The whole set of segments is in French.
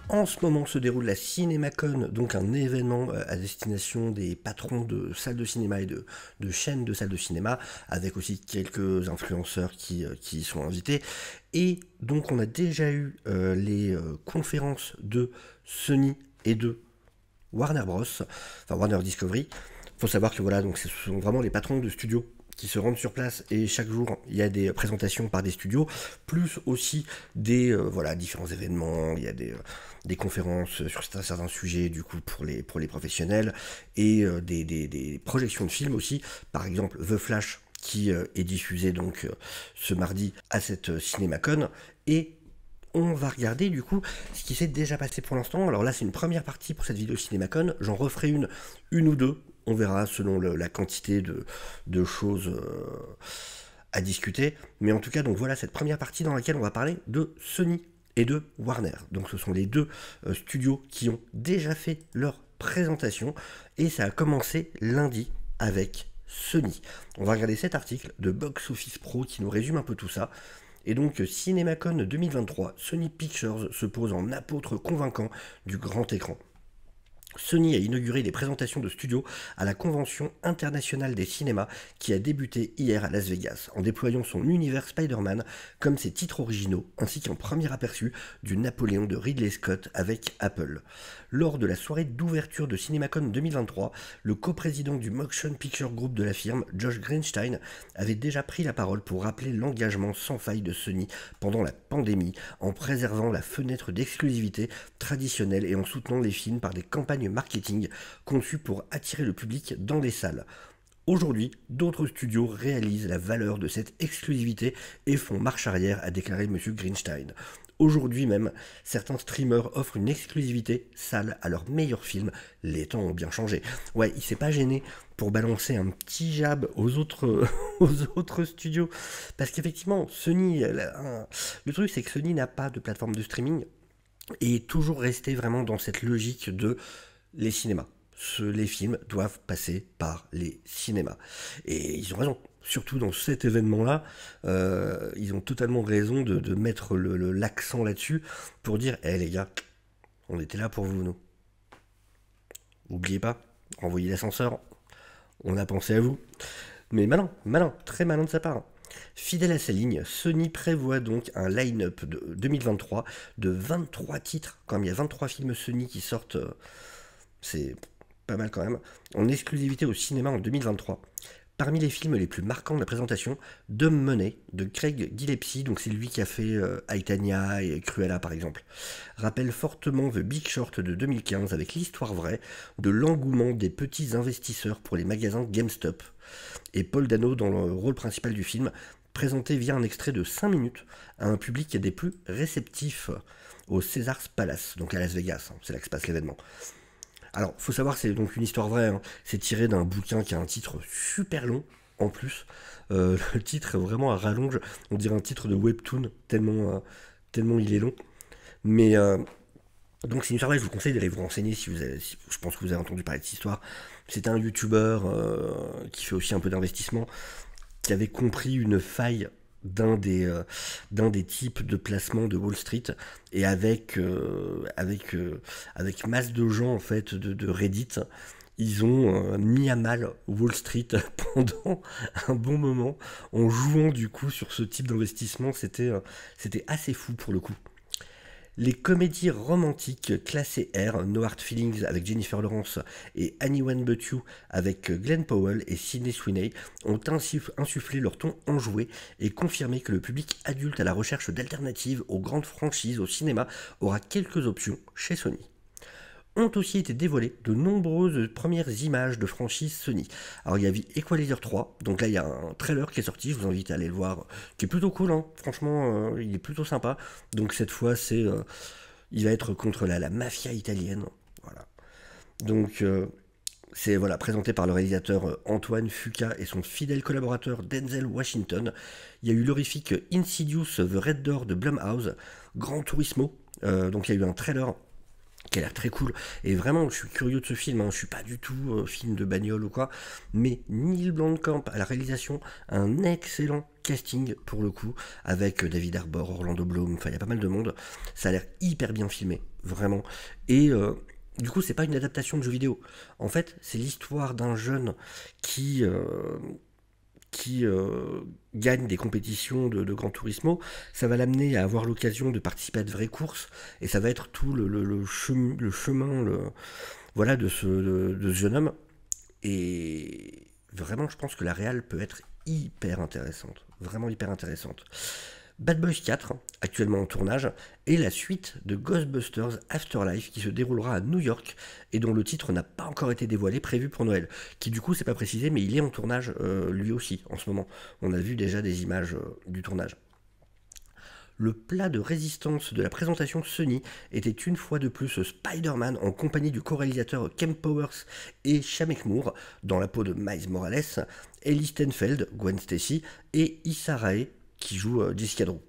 En ce moment se déroule la CinémaCon, donc un événement à destination des patrons de salles de cinéma et de chaînes de salles de cinéma, avec aussi quelques influenceurs qui y sont invités. Et donc on a déjà eu les conférences de Sony et de Warner Bros, enfin Warner Discovery. Il faut savoir que voilà, donc ce sont vraiment les patrons de studios qui se rendent sur place et chaque jour il y a des présentations par des studios, plus aussi des voilà, différents événements, il y a des conférences sur certains sujets du coup pour les professionnels et des projections de films aussi, par exemple The Flash qui est diffusé donc ce mardi à cette CinemaCon et on va regarder du coup ce qui s'est déjà passé pour l'instant. Alors là c'est une première partie pour cette vidéo CinemaCon, j'en referai une ou deux, on verra selon la quantité de choses à discuter. Mais en tout cas, donc voilà cette première partie dans laquelle on va parler de Sony et de Warner. Donc ce sont les deux studios qui ont déjà fait leur présentation et ça a commencé lundi avec Sony. On va regarder cet article de Box Office Pro qui nous résume un peu tout ça. Et donc CinemaCon 2023, Sony Pictures se pose en apôtre convaincant du grand écran. Sony a inauguré les présentations de studios à la Convention internationale des cinémas qui a débuté hier à Las Vegas, en déployant son univers Spider-Man comme ses titres originaux, ainsi qu'un premier aperçu du Napoléon de Ridley Scott avec Apple. Lors de la soirée d'ouverture de CinemaCon 2023, le coprésident du Motion Picture Group de la firme, Josh Greenstein, avait déjà pris la parole pour rappeler l'engagement sans faille de Sony pendant la pandémie, en préservant la fenêtre d'exclusivité traditionnelle et en soutenant les films par des campagnes marketing conçues pour attirer le public dans les salles. Aujourd'hui, d'autres studios réalisent la valeur de cette exclusivité et font marche arrière, a déclaré M. Greenstein. Aujourd'hui même, certains streamers offrent une exclusivité salle à leurs meilleurs films. Les temps ont bien changé. Ouais, il s'est pas gêné pour balancer un petit jab aux autres, aux autres studios. Parce qu'effectivement, Sony, le truc c'est que Sony n'a pas de plateforme de streaming et est toujours resté vraiment dans cette logique de les cinémas. Les films doivent passer par les cinémas. Et ils ont raison. Surtout dans cet événement-là, ils ont totalement raison de mettre l'accent là-dessus pour dire, hé les gars, on était là pour vous, nous. N'oubliez pas, renvoyez l'ascenseur, on a pensé à vous. Mais malin, très malin de sa part. Fidèle à sa ligne, Sony prévoit donc un line-up de 2023 de 23 titres. Quand il y a 23 films Sony qui sortent, c'est pas mal quand même, en exclusivité au cinéma en 2023. Parmi les films les plus marquants de la présentation, Dumb Money de Craig Gillespie, donc c'est lui qui a fait Aitania et Cruella par exemple, rappelle fortement The Big Short de 2015 avec l'histoire vraie de l'engouement des petits investisseurs pour les magasins GameStop. Et Paul Dano dans le rôle principal du film, présenté via un extrait de 5 minutes à un public des plus réceptifs au Caesars Palace, donc à Las Vegas, c'est là que se passe l'événement. Alors, faut savoir, c'est donc une histoire vraie, hein. C'est tiré d'un bouquin qui a un titre super long, en plus. Le titre est vraiment à rallonge, on dirait un titre de webtoon, tellement il est long. Mais, donc c'est une histoire vraie, je vous conseille d'aller vous renseigner si je pense que vous avez entendu parler de cette histoire. C'est un youtubeur qui fait aussi un peu d'investissement, qui avait compris une faille d'un des types de placement de Wall Street et avec masse de gens en fait de Reddit, ils ont mis à mal Wall Street pendant un bon moment en jouant du coup sur ce type d'investissement. C'était assez fou pour le coup. Les comédies romantiques classées R, No Hard Feelings avec Jennifer Lawrence et Anyone But You avec Glenn Powell et Sydney Sweeney ont insufflé leur ton enjoué et confirmé que le public adulte à la recherche d'alternatives aux grandes franchises au cinéma aura quelques options chez Sony. Ont aussi été dévoilées de nombreuses premières images de franchises Sony. Alors il y a Equalizer 3, donc là il y a un trailer qui est sorti, je vous invite à aller le voir, qui est plutôt cool, hein. Franchement il est plutôt sympa. Donc cette fois il va être contre la mafia italienne, voilà. Donc c'est voilà, présenté par le réalisateur Antoine Fuqua et son fidèle collaborateur Denzel Washington. Il y a eu l'horrifique Insidious The Red Door de Blumhouse, Gran Turismo, donc il y a eu un trailer qui a l'air très cool, et vraiment je suis curieux de ce film, hein. Je suis pas du tout film de bagnole ou quoi, mais Neil Blomkamp à la réalisation, un excellent casting pour le coup, avec David Harbour, Orlando Bloom, enfin il y a pas mal de monde, ça a l'air hyper bien filmé, vraiment. Et du coup, c'est pas une adaptation de jeu vidéo. En fait, c'est l'histoire d'un jeune qui, euh, qui gagne des compétitions de Gran Turismo. Ça va l'amener à avoir l'occasion de participer à de vraies courses, et ça va être tout le chemin voilà, de ce jeune homme. Et vraiment, je pense que la réal peut être hyper intéressante. Vraiment hyper intéressante. Bad Boys 4, actuellement en tournage, est la suite de Ghostbusters Afterlife qui se déroulera à New York et dont le titre n'a pas encore été dévoilé, prévu pour Noël. Qui du coup, c'est pas précisé, mais il est en tournage lui aussi en ce moment. On a vu déjà des images du tournage. Le plat de résistance de la présentation Sony était une fois de plus Spider-Man en compagnie du co-réalisateur Ken Powers et Shameik Moore dans la peau de Miles Morales, Ellie Steinfeld, Gwen Stacy et Issa Rae qui joue Jessica Drew.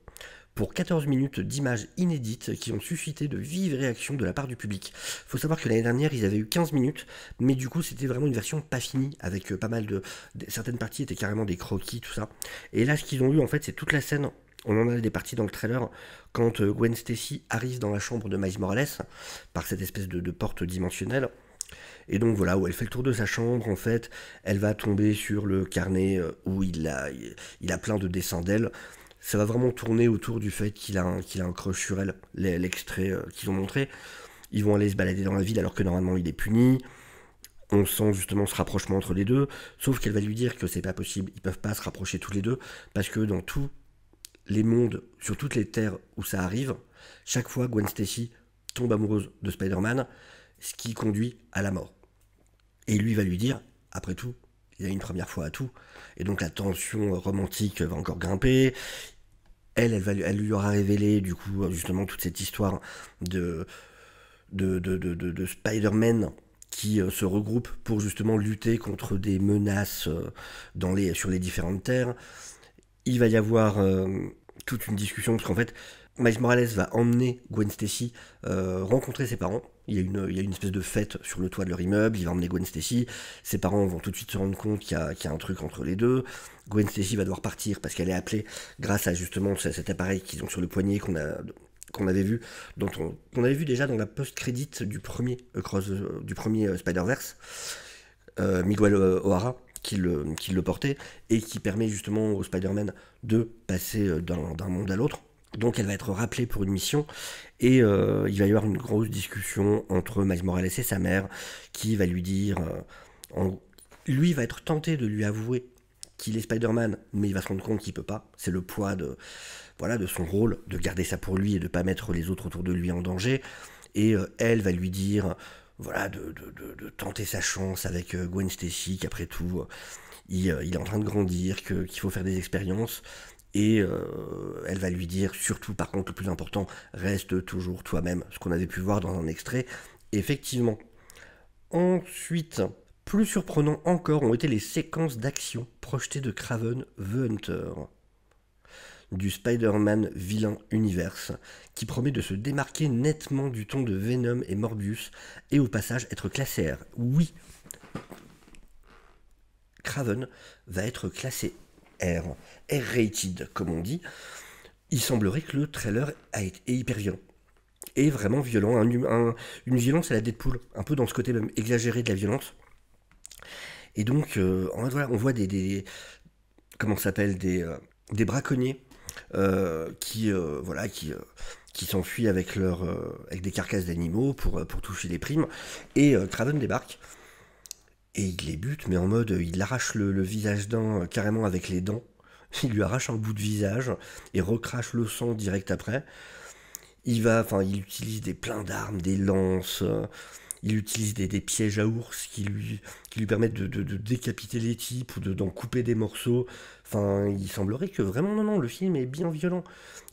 Pour 14 minutes d'images inédites qui ont suscité de vives réactions de la part du public. Faut savoir que l'année dernière, ils avaient eu 15 minutes, mais du coup, c'était vraiment une version pas finie, avec pas mal certaines parties étaient carrément des croquis, tout ça. Et là, ce qu'ils ont eu, en fait, c'est toute la scène. On en a des parties dans le trailer quand Gwen Stacy arrive dans la chambre de Miles Morales par cette espèce de porte dimensionnelle. Et donc voilà, où elle fait le tour de sa chambre, en fait, elle va tomber sur le carnet où il a plein de dessins d'elle. Ça va vraiment tourner autour du fait qu'il a un crush sur elle, l'extrait qu'ils ont montré. Ils vont aller se balader dans la ville alors que normalement il est puni. On sent justement ce rapprochement entre les deux, sauf qu'elle va lui dire que c'est pas possible, ils peuvent pas se rapprocher tous les deux, parce que dans tous les mondes, sur toutes les terres où ça arrive, chaque fois Gwen Stacy tombe amoureuse de Spider-Man, ce qui conduit à la mort. Et lui va lui dire, après tout, il y a une première fois à tout, et donc la tension romantique va encore grimper. Elle lui aura révélé du coup justement toute cette histoire de Spider-Man qui se regroupent pour justement lutter contre des menaces sur les différentes terres. Il va y avoir toute une discussion, parce qu'en fait, Miles Morales va emmener Gwen Stacy rencontrer ses parents. Il y a une espèce de fête sur le toit de leur immeuble, il va emmener Gwen Stacy. Ses parents vont tout de suite se rendre compte qu'il y a un truc entre les deux. Gwen Stacy va devoir partir parce qu'elle est appelée grâce à justement cet appareil qu'ils ont sur le poignet qu'on avait vu, qu'on avait vu déjà dans la post-crédit du premier Spider-Verse, Miguel O'Hara qui le portait, et qui permet justement au Spider-Man de passer d'un monde à l'autre. Donc elle va être rappelée pour une mission, et il va y avoir une grosse discussion entre Miles Morales et sa mère, qui va lui dire... lui va être tenté de lui avouer qu'il est Spider-Man, mais il va se rendre compte qu'il peut pas. C'est le poids de son rôle, de garder ça pour lui et de pas mettre les autres autour de lui en danger. Et elle va lui dire, voilà, de tenter sa chance avec Gwen Stacy, qu'après tout, il est en train de grandir, qu'il faut faire des expériences. Et elle va lui dire, surtout par contre, le plus important, reste toujours toi-même, ce qu'on avait pu voir dans un extrait. Effectivement. Ensuite, plus surprenant encore ont été les séquences d'action projetées de Kraven the Hunter, du Spider-Man vilain universe, qui promet de se démarquer nettement du ton de Venom et Morbius, et au passage être classé R. Oui, Kraven va être classé R, R-rated comme on dit. Il semblerait que le trailer est hyper violent. Et vraiment violent, une violence à la Deadpool, un peu dans ce côté même exagéré de la violence. Et donc, voilà, on voit comment ça s'appelle, des braconniers qui s'enfuient avec des carcasses d'animaux pour toucher les primes. Et Kraven débarque et il les bute, mais en mode, il arrache le visage d'un carrément avec les dents. Il lui arrache un bout de visage et recrache le sang direct après. Il utilise plein d'armes, des lances. Il utilise des pièges à ours qui lui permettent de décapiter les types ou d'en couper des morceaux. Enfin, il semblerait que vraiment, non, le film est bien violent.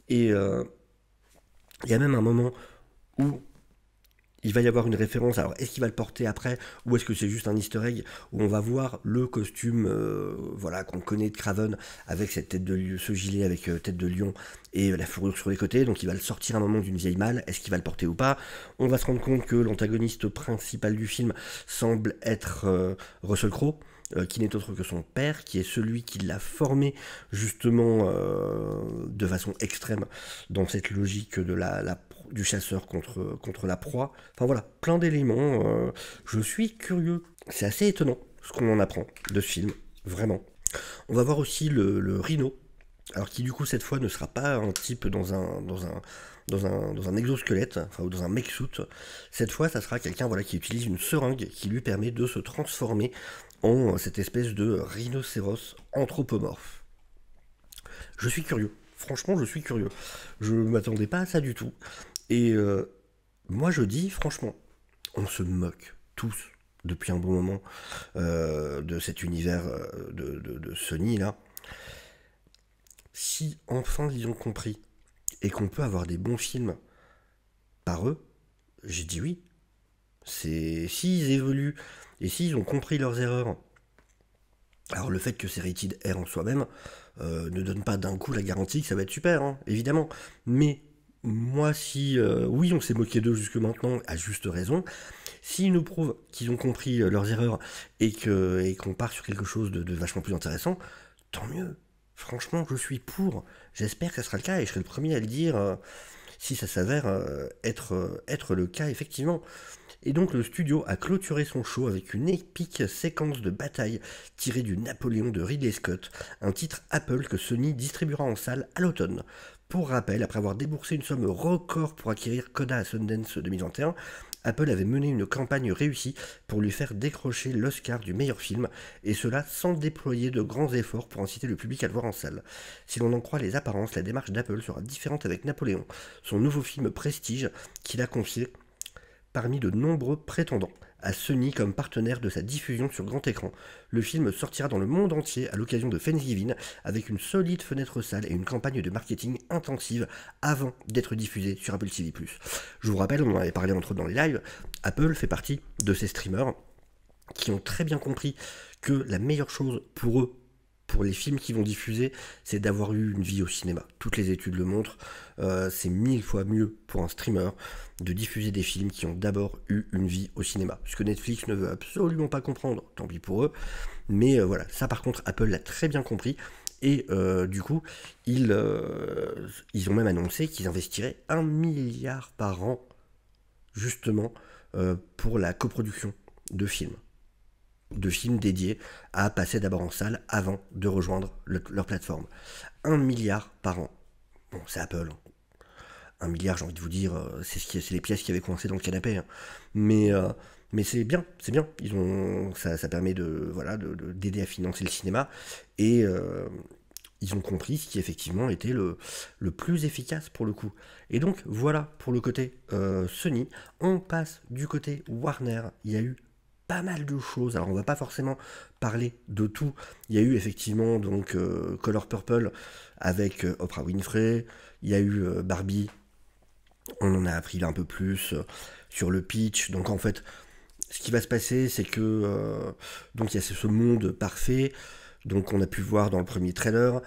Et il y a même un moment où il va y avoir une référence. Alors, est-ce qu'il va le porter après, ou est-ce que c'est juste un easter egg où on va voir le costume qu'on connaît de Kraven, avec cette tête de lion, ce gilet avec tête de lion et la fourrure sur les côtés. Donc il va le sortir à un moment d'une vieille malle. Est-ce qu'il va le porter ou pas? On va se rendre compte que l'antagoniste principal du film semble être Russell Crowe, qui n'est autre que son père, qui est celui qui l'a formé justement de façon extrême dans cette logique de du chasseur contre la proie. Enfin voilà, plein d'éléments. Je suis curieux. C'est assez étonnant ce qu'on en apprend de ce film, vraiment. On va voir aussi le Rhino, alors qui du coup cette fois ne sera pas un type dans un exosquelette, enfin, ou dans un mech suit. Cette fois, ça sera quelqu'un voilà, qui utilise une seringue qui lui permet de se transformer en cette espèce de rhinocéros anthropomorphe. Je suis curieux. Franchement, je suis curieux. Je ne m'attendais pas à ça du tout. Et moi, je dis, franchement, on se moque tous depuis un bon moment de cet univers de Sony là. Si enfin ils ont compris et qu'on peut avoir des bons films par eux, j'ai dit oui. C'est s'ils évoluent et s'ils ont compris leurs erreurs. Alors le fait que c'est rated R en soi-même ne donne pas d'un coup la garantie que ça va être super, hein, évidemment. Mais moi, si oui, on s'est moqué d'eux jusque maintenant, à juste raison. S'ils nous prouvent qu'ils ont compris leurs erreurs et qu'on part sur quelque chose de vachement plus intéressant, tant mieux. Franchement, je suis pour. J'espère que ça sera le cas et je serai le premier à le dire si ça s'avère être le cas, effectivement. Et donc le studio a clôturé son show avec une épique séquence de bataille tirée du Napoléon de Ridley Scott, un titre Apple que Sony distribuera en salle à l'automne. Pour rappel, après avoir déboursé une somme record pour acquérir Coda à Sundance 2021, Apple avait mené une campagne réussie pour lui faire décrocher l'Oscar du meilleur film, et cela sans déployer de grands efforts pour inciter le public à le voir en salle. Si l'on en croit les apparences, la démarche d'Apple sera différente avec Napoléon, son nouveau film Prestige qu'il a confié parmi de nombreux prétendants à Sony comme partenaire de sa diffusion sur grand écran. Le film sortira dans le monde entier à l'occasion de Thanksgiving avec une solide fenêtre salle et une campagne de marketing intensive avant d'être diffusé sur Apple TV+. Je vous rappelle, on en avait parlé entre autres dans les lives, Apple fait partie de ces streamers qui ont très bien compris que la meilleure chose pour eux, pour les films qu'ils vont diffuser, c'est d'avoir eu une vie au cinéma. Toutes les études le montrent, c'est 1000 fois mieux pour un streamer de diffuser des films qui ont d'abord eu une vie au cinéma. Ce que Netflix ne veut absolument pas comprendre, tant pis pour eux, mais voilà, ça par contre Apple l'a très bien compris, et du coup, ils ont même annoncé qu'ils investiraient 1 milliard par an, justement, pour la coproduction de films dédiés à passer d'abord en salle avant de rejoindre leur plateforme. 1 milliard par an. Bon, c'est Apple. 1 milliard, j'ai envie de vous dire, c'est les pièces qui avaient coincé dans le canapé. Hein. Mais c'est bien, c'est bien. Ça permet d'aider à financer le cinéma. Et ils ont compris ce qui effectivement était le plus efficace pour le coup. Et donc voilà pour le côté Sony. On passe du côté Warner. Il y a eu pas mal de choses. Alors on va pas forcément parler de tout. Il y a eu effectivement donc Color Purple avec Oprah Winfrey. Il y a eu Barbie. On en a appris un peu plus sur le pitch. Donc en fait, ce qui va se passer, c'est que donc il y a ce monde parfait. Donc on a pu voir dans le premier trailer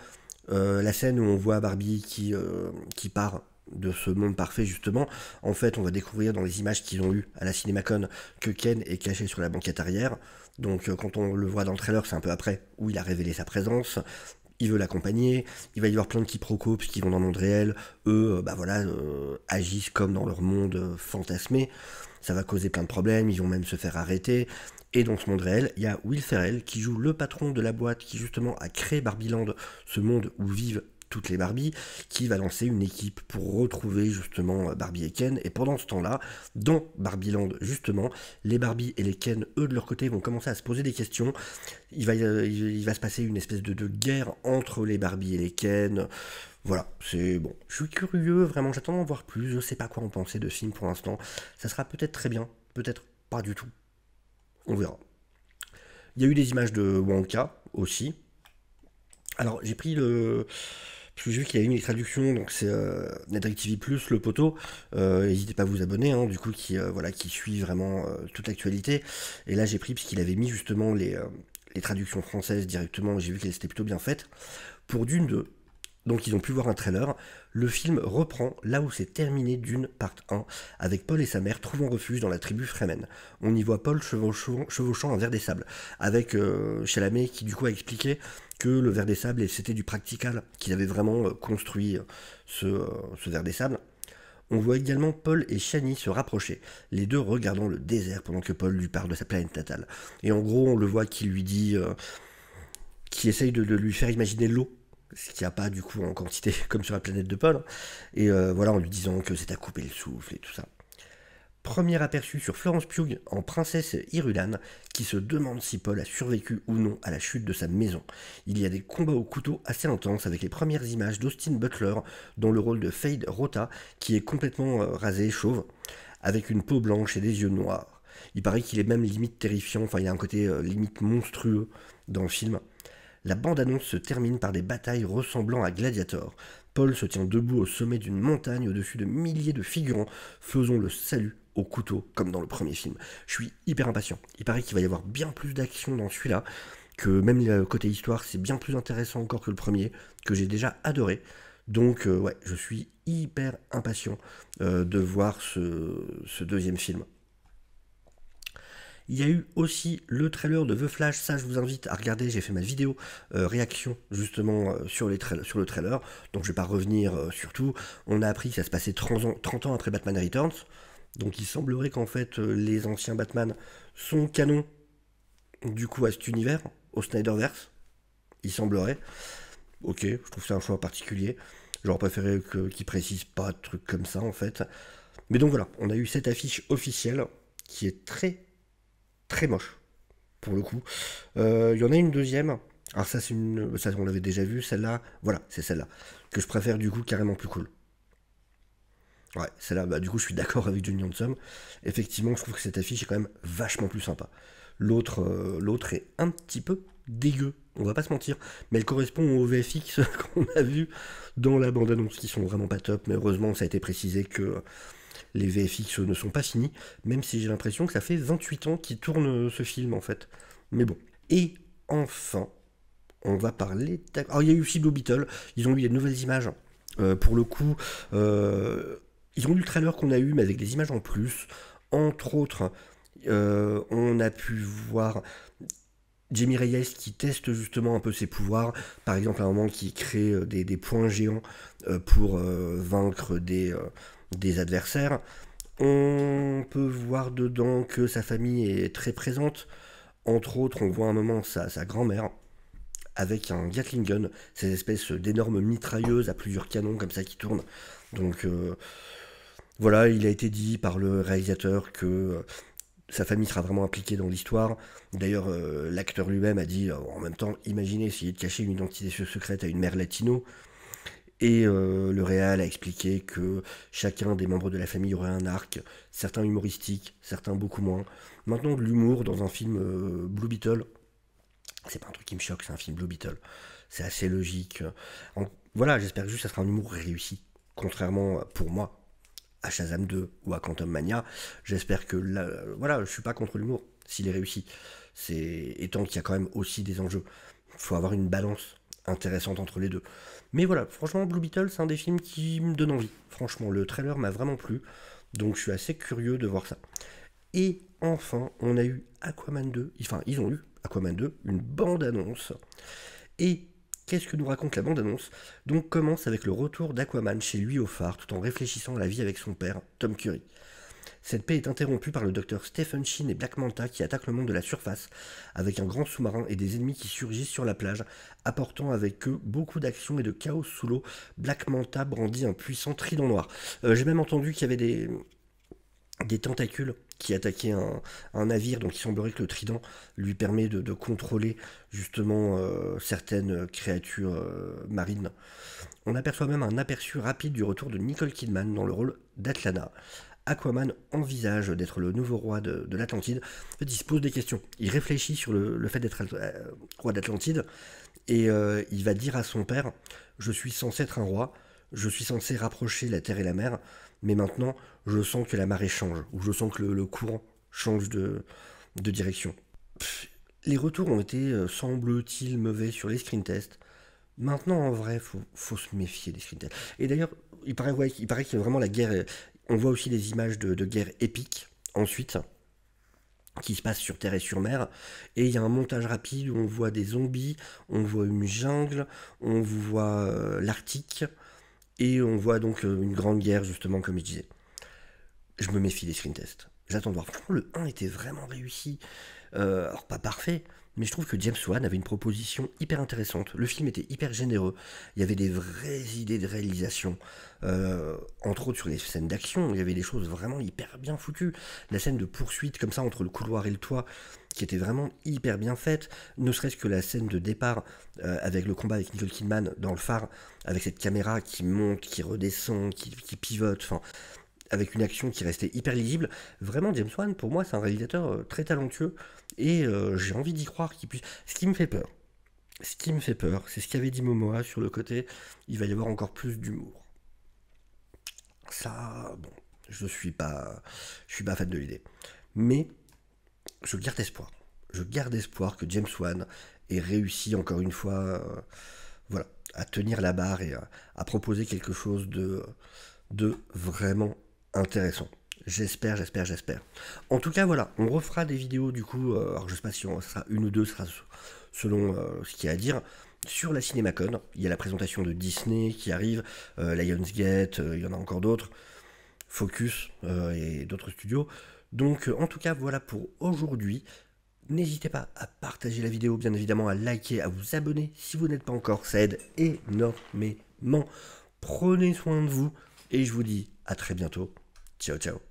la scène où on voit Barbie qui part de ce monde parfait justement. En fait, on va découvrir dans les images qu'ils ont eues à la CinemaCon que Ken est caché sur la banquette arrière. Donc quand on le voit dans le trailer, c'est un peu après où il a révélé sa présence. Il veut l'accompagner, il va y avoir plein de quiproquos puisqu'ils vont dans le monde réel, eux agissent comme dans leur monde fantasmé, ça va causer plein de problèmes, ils vont même se faire arrêter. Et dans ce monde réel, il y a Will Ferrell qui joue le patron de la boîte qui justement a créé Barbieland, ce monde où vivent toutes les Barbies, qui va lancer une équipe pour retrouver justement Barbie et Ken. Et pendant ce temps-là, dans Barbieland justement, les Barbie et les Ken, eux de leur côté, vont commencer à se poser des questions. Il va se passer une espèce de guerre entre les Barbie et les Ken. Voilà, c'est bon. Je suis curieux, vraiment, j'attends d'en voir plus. Je sais pas quoi en penser de ce film pour l'instant. Ça sera peut-être très bien, peut-être pas du tout. On verra. Il y a eu des images de Wonka aussi. Alors j'ai pris parce que j'ai vu qu'il y avait une traduction, donc c'est NetDirect TV+, le poteau. N'hésitez pas à vous abonner, hein, du coup, qui suit vraiment toute l'actualité. Et là j'ai pris parce qu'il avait mis justement les traductions françaises directement. J'ai vu qu'elles étaient plutôt bien faites. Pour Dune 2. Donc ils ont pu voir un trailer. Le film reprend là où s'est terminé Dune Part 1, avec Paul et sa mère trouvant refuge dans la tribu Fremen. On y voit Paul chevauchant un ver des sables, avec Chalamet qui du coup a expliqué que le ver des sables c'était du practical, qu'il avait vraiment construit ce ver des sables. On voit également Paul et Chani se rapprocher, les deux regardant le désert pendant que Paul lui parle de sa planète natale. Et en gros, on le voit qui lui dit, qui essaye de lui faire imaginer l'eau, ce qu'il n'y a pas du coup en quantité comme sur la planète de Paul. Et voilà, en lui disant que c'est à couper le souffle et tout ça. Premier aperçu sur Florence Pugh en princesse Irulan, qui se demande si Paul a survécu ou non à la chute de sa maison. Il y a des combats au couteau assez intenses avec les premières images d'Austin Butler dans le rôle de Fade Rota, qui est complètement rasé, chauve, avec une peau blanche et des yeux noirs. Il paraît qu'il est même limite terrifiant, enfin il y a un côté limite monstrueux dans le film. La bande-annonce se termine par des batailles ressemblant à Gladiator. Paul se tient debout au sommet d'une montagne au-dessus de milliers de figurants, faisant le salut au couteau, comme dans le premier film. Je suis hyper impatient. Il paraît qu'il va y avoir bien plus d'action dans celui-là, que même le côté histoire, c'est bien plus intéressant encore que le premier, que j'ai déjà adoré. Donc ouais, je suis hyper impatient de voir ce deuxième film. Il y a eu aussi le trailer de The Flash, ça je vous invite à regarder, j'ai fait ma vidéo réaction justement sur le trailer, donc je vais pas revenir sur tout. On a appris que ça se passait 30 ans après Batman Returns, donc il semblerait qu'en fait les anciens Batman sont canons du coup à cet univers, au Snyderverse, il semblerait. Ok, je trouve que c'est un choix particulier, j'aurais préféré qu'ils précisent pas de trucs comme ça en fait. Mais donc voilà, on a eu cette affiche officielle qui est très moche, pour le coup. Il y en a une deuxième. Alors ça, ça on l'avait déjà vu, celle-là. Voilà, c'est celle-là. Que je préfère du coup carrément plus cool. Ouais, celle-là, bah, du coup, je suis d'accord avec Johnny Handsome. Effectivement, je trouve que cette affiche est quand même vachement plus sympa. L'autre est un petit peu dégueu, on va pas se mentir. Mais elle correspond au VFX qu'on a vu dans la bande-annonce, qui sont vraiment pas top. Mais heureusement, ça a été précisé que les VFX ne sont pas finis, même si j'ai l'impression que ça fait 28 ans qu'ils tournent ce film en fait. Mais bon. Et enfin, on va parler... Alors il y a eu aussi Blue Beetle, ils ont eu des nouvelles images. Pour le coup, ils ont eu le trailer qu'on a eu, mais avec des images en plus. Entre autres, on a pu voir Jamie Reyes qui teste justement un peu ses pouvoirs, par exemple à un moment qui crée des points géants pour vaincre des adversaires. On peut voir dedans que sa famille est très présente. Entre autres, on voit un moment sa grand-mère avec un Gatling gun, ces espèces d'énormes mitrailleuses à plusieurs canons comme ça qui tournent. Donc voilà, il a été dit par le réalisateur que sa famille sera vraiment impliquée dans l'histoire. D'ailleurs, l'acteur lui-même a dit, en même temps, imaginez essayer de cacher une identité secrète à une mère latino. Et le réal a expliqué que chacun des membres de la famille aurait un arc, certains humoristiques, certains beaucoup moins. Maintenant, de l'humour dans un film Blue Beetle, c'est pas un truc qui me choque, c'est un film Blue Beetle. C'est assez logique. Voilà, j'espère juste que ça sera un humour réussi. Contrairement, pour moi, à Shazam 2 ou à Quantum Mania, j'espère que là, voilà, je suis pas contre l'humour, s'il est réussi. Étant qu'il y a quand même aussi des enjeux. Il faut avoir une balance intéressante entre les deux. Mais voilà, franchement, Blue Beetle, c'est un des films qui me donne envie. Franchement, le trailer m'a vraiment plu. Donc je suis assez curieux de voir ça. Et enfin, on a eu Aquaman 2. Enfin, ils ont eu Aquaman 2, une bande-annonce. Et qu'est-ce que nous raconte la bande-annonce? Donc commence avec le retour d'Aquaman chez lui au phare, tout en réfléchissant à la vie avec son père, Tom Curry. Cette paix est interrompue par le docteur Stephen Sheen et Black Manta qui attaquent le monde de la surface, avec un grand sous-marin et des ennemis qui surgissent sur la plage, apportant avec eux beaucoup d'action et de chaos sous l'eau. Black Manta brandit un puissant trident noir. J'ai même entendu qu'il y avait des tentacules qui attaquaient un navire, donc il semblerait que le trident lui permet de contrôler justement certaines créatures marines. On aperçoit même un aperçu rapide du retour de Nicole Kidman dans le rôle d'Atlana. Aquaman envisage d'être le nouveau roi de l'Atlantide. En fait, il se pose des questions. Il réfléchit sur le fait d'être roi d'Atlantide et il va dire à son père, je suis censé être un roi, je suis censé rapprocher la terre et la mer, mais maintenant je sens que la marée change, ou je sens que le courant change de direction. Les retours ont été, semble-t-il, mauvais sur les screen tests. Maintenant, en vrai, faut se méfier des screen tests. Et d'ailleurs, il paraît, ouais, il paraît qu'il y a vraiment la guerre. On voit aussi des images de guerre épiques ensuite, qui se passe sur terre et sur mer. Et il y a un montage rapide où on voit des zombies, on voit une jungle, on voit l'Arctique, et on voit donc une grande guerre, justement, comme je disais. Je me méfie des screen tests. J'attends de voir. Franchement, le 1 était vraiment réussi. Alors, pas parfait, mais je trouve que James Wan avait une proposition hyper intéressante. Le film était hyper généreux. Il y avait des vraies idées de réalisation. Entre autres sur les scènes d'action, il y avait des choses vraiment hyper bien foutues. La scène de poursuite, comme ça, entre le couloir et le toit, qui était vraiment hyper bien faite. Ne serait-ce que la scène de départ avec le combat avec Nicole Kidman dans le phare, avec cette caméra qui monte, qui redescend, qui pivote. Enfin, avec une action qui restait hyper lisible. Vraiment, James Wan, pour moi, c'est un réalisateur très talentueux et j'ai envie d'y croire qu'il puisse. Ce qui me fait peur, c'est ce qu'avait dit Momoa sur le côté, il va y avoir encore plus d'humour. Ça, bon, je suis pas fan de l'idée. Mais je garde espoir. Je garde espoir que James Wan ait réussi encore une fois, voilà, à tenir la barre et à proposer quelque chose de vraiment intéressant. J'espère. En tout cas, voilà, on refera des vidéos du coup, alors je sais pas si on sera une ou deux, ce sera selon ce qu'il y a à dire. Sur la CinemaCon, il y a la présentation de Disney qui arrive, Lionsgate, il y en a encore d'autres, Focus et d'autres studios. Donc en tout cas, voilà pour aujourd'hui. N'hésitez pas à partager la vidéo, bien évidemment, à liker, à vous abonner si vous n'êtes pas encore, ça aide énormément. Prenez soin de vous et je vous dis à très bientôt. Ciao, ciao.